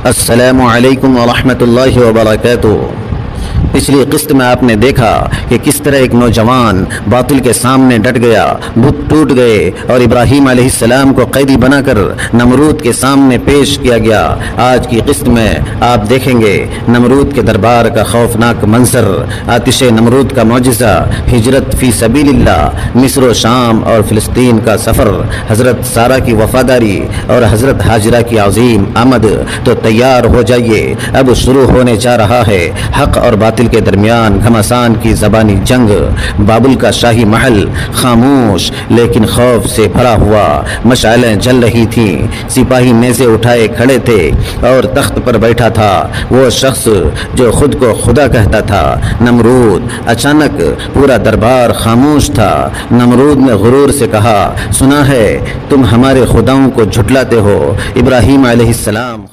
अस्सलामु अलैकुम व रहमतुल्लाहि व बरकातुहू। पिछली किस्त में आपने देखा कि किस तरह एक नौजवान बातिल के सामने डट गया, बुत टूट गए और इब्राहीम अलैहिस्सलाम को कैदी बनाकर नमरूद के सामने पेश किया गया। आज की किस्त में आप देखेंगे नमरूद के दरबार का खौफनाक मंजर, आतिश नमरूद का मौजिज़ा, हिजरत फी सबीलिल्लाह, मिस्र व शाम और फ़िलिस्तीन का सफ़र, हज़रत सारा की वफ़ादारी और हज़रत हाजिरा की अज़ीम आमद। तो तैयार हो जाइए, अब शुरू होने जा रहा है हक़ और बातिल के दरमियान घमासान की ज़बानी जंग। बाबुल का शाही महल खामोश लेकिन खौफ से भरा हुआ, मशालें जल रही थीं, सिपाही नेज़े उठाए खड़े थे और तख्त पर बैठा था वो शख्स जो खुद को खुदा कहता था, नमरूद। अचानक पूरा दरबार खामोश था। नमरूद ने गुरूर से कहा, सुना है तुम हमारे खुदाओं को झुटलाते हो। इब्राहीम अलैहिस्सलाम